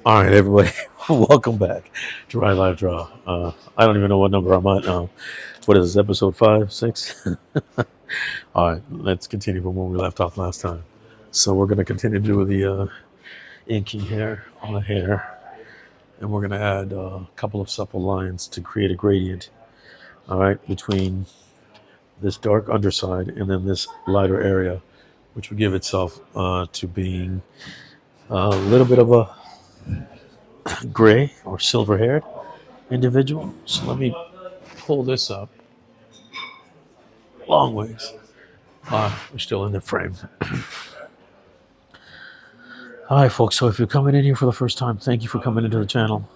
All right, everybody, welcome back to Ride Live Draw. I don't even know what number I'm at now. What is this, episode 5, 6? All right, let's continue from where we left off last time. So we're going to continue to do the inking here on the hair, and we're going to add a couple of supple lines to create a gradient, all right, between this dark underside and then this lighter area, which will give itself to being a little bit of a gray or silver haired individual. So let me pull this up long ways. We're still in the frame. Hi, folks. So if you're coming in here for the first time, thank you for coming into the channel.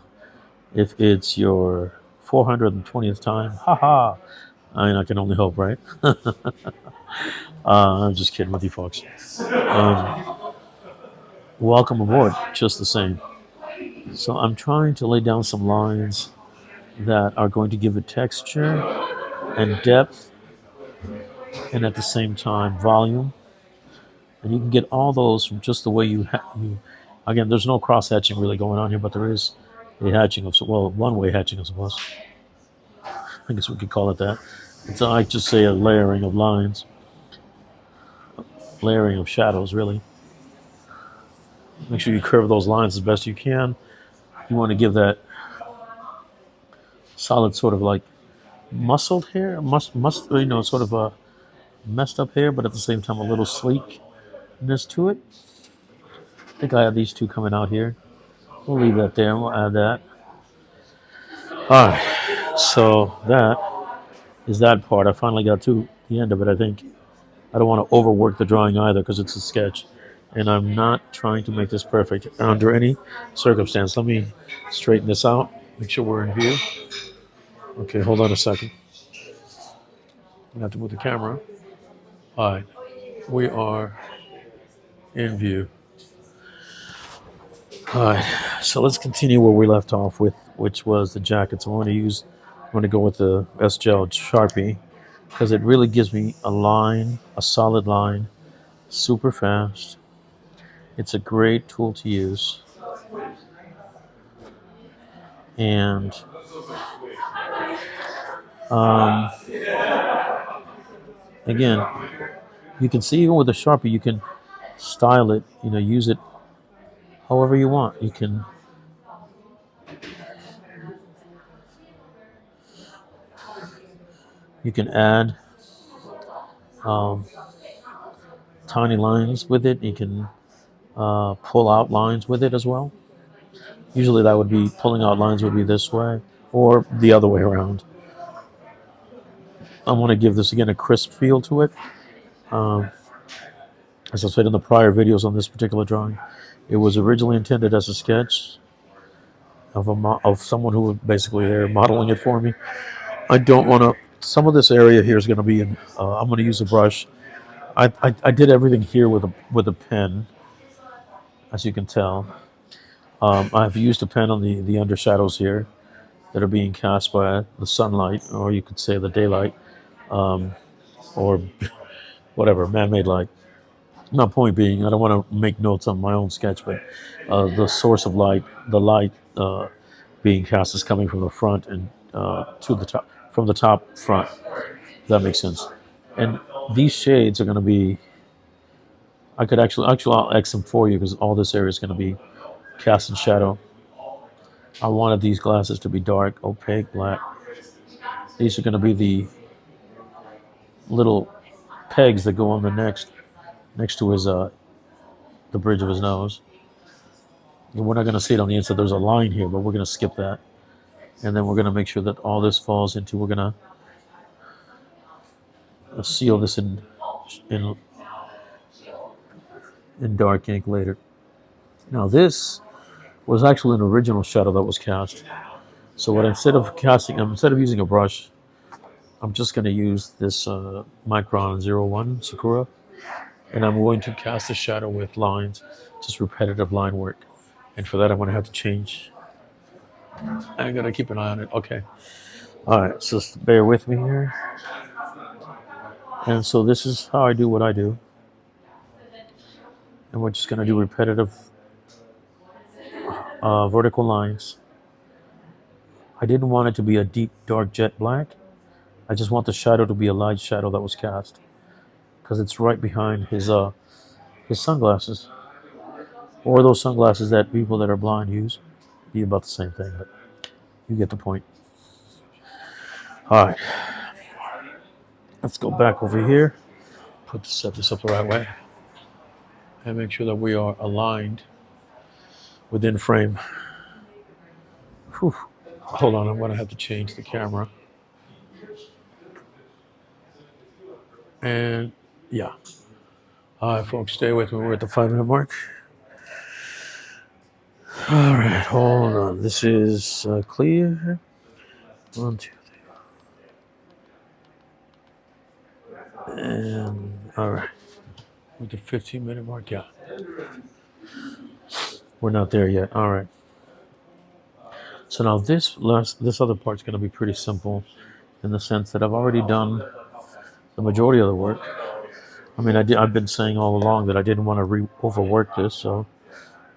If it's your 420th time, haha, I mean, I can only hope, right? I'm just kidding with you folks. Welcome aboard, just the same. So I'm trying to lay down some lines that are going to give it texture and depth, and at the same time volume. And you can get all those from just the way you again, there's no cross hatching really going on here, but there is a hatching of, well, one way hatching, I suppose. I guess we could call it that. It's, I just say, a layering of lines, layering of shadows, really. Make sure you curve those lines as best you can. You want to give that solid sort of like muscled hair, sort of a messed up hair, but at the same time a little sleekness to it. I think I have these two coming out here. We'll leave that there and we'll add that. All right, so that is that part. I finally got to the end of it, I think. I don't want to overwork the drawing either because it's a sketch, and I'm not trying to make this perfect under any circumstance. Let me straighten this out, make sure we're in view. Okay, hold on a second. I have to move the camera. All right, we are in view. All right, so let's continue where we left off with, which was the jacket. So I'm going to go with the S-Gel Sharpie because it really gives me a line, a solid line, super fast. It's a great tool to use. And again, you can see even with a Sharpie, you can style it, use it however you want. You can add tiny lines with it. You can pull out lines with it as well. Usually that would be, pulling out lines would be this way or the other way around. I want to give this, again, a crisp feel to it. As I said in the prior videos on this particular drawing, it was originally intended as a sketch of someone who was basically there modeling it for me. I don't want to, some of this area here is going to be in, I'm going to use a brush. I did everything here with a pen, as you can tell. I've used a pen on the undershadows here that are being cast by the sunlight, or you could say the daylight, or whatever, man-made light. My point being, I don't want to make notes on my own sketch, but the source of light, the light being cast is coming from the front and to the top, from the top front. If that makes sense. And these shades are going to be, I could actually I'll X them for you because all this area is going to be cast in shadow. I wanted these glasses to be dark, opaque, black. These are going to be the little pegs that go on the next to his the bridge of his nose. And we're not going to see it on the inside. There's a line here, but we're going to skip that. And then we're going to make sure that all this falls into, we're going to seal this in dark ink later. Now this was actually an original shadow that was cast. So what, instead of using a brush, I'm just going to use this Micron 01 Sakura, and I'm going to cast the shadow with lines, just repetitive line work. And for that, I'm going to have to change. I'm going to keep an eye on it. Okay. All right, so just bear with me here. And so this is how I do what I do. And we're just going to do repetitive vertical lines. I didn't want it to be a deep, dark jet black. I just want the shadow to be a light shadow that was cast, because it's right behind his sunglasses, or those sunglasses that people that are blind use. Be about the same thing, but you get the point. All right, let's go back over here. Set this up the right way, and make sure that we are aligned within frame. Whew. Hold on, I'm going to have to change the camera. And yeah. All right, folks, stay with me. We're at the 5-minute mark. All right, hold on. This is clear. 1, 2, 3. And all right. With the 15-minute mark, yeah. We're not there yet. All right. So now this other part's going to be pretty simple, in the sense that I've already done the majority of the work. I mean, I've been saying all along that I didn't want to overwork this, so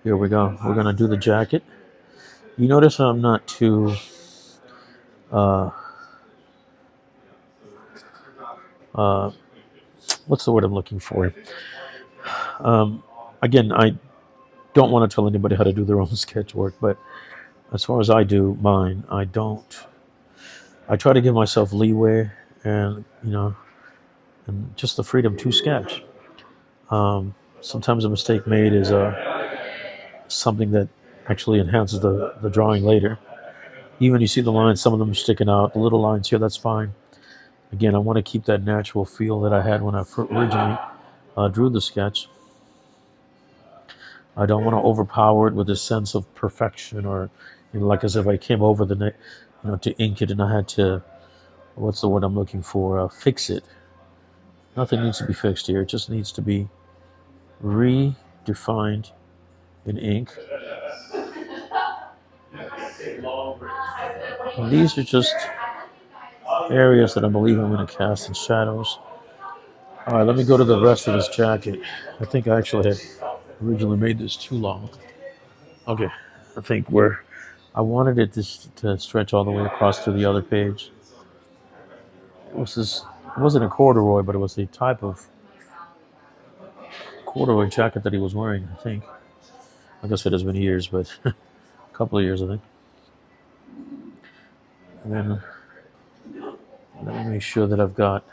here we go. We're going to do the jacket. You notice I'm not too what's the word I'm looking for? Again, I don't want to tell anybody how to do their own sketch work, but as far as I do mine, I try to give myself leeway and, and just the freedom to sketch. Sometimes a mistake made is something that actually enhances the drawing later. Even you see the lines, some of them are sticking out, the little lines here, that's fine. Again, I want to keep that natural feel that I had when I originally drew the sketch. I don't want to overpower it with a sense of perfection, or like as if I came over to ink it and I had to, what's the word I'm looking for, fix it. Nothing needs to be fixed here. It just needs to be redefined in ink. And these are just areas that I believe I'm going to cast in shadows. All right, let me go to the rest of this jacket. I think I actually had originally made this too long. Okay, I think I wanted it to stretch all the way across to the other page. It wasn't a corduroy, but it was the type of corduroy jacket that he was wearing, I think. I guess it has been years, but a couple of years, I think. And then let me make sure that I've got,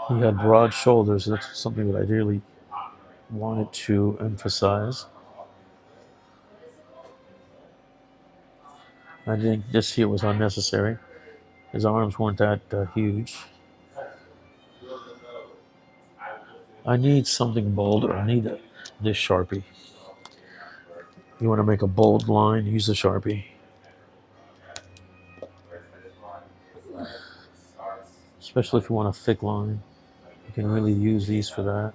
he had broad shoulders. That's something that I really wanted to emphasize. I think this here was unnecessary. His arms weren't that huge. I need something bolder. I need this Sharpie. You want to make a bold line, use the Sharpie. Especially if you want a thick line. You can really use these for that.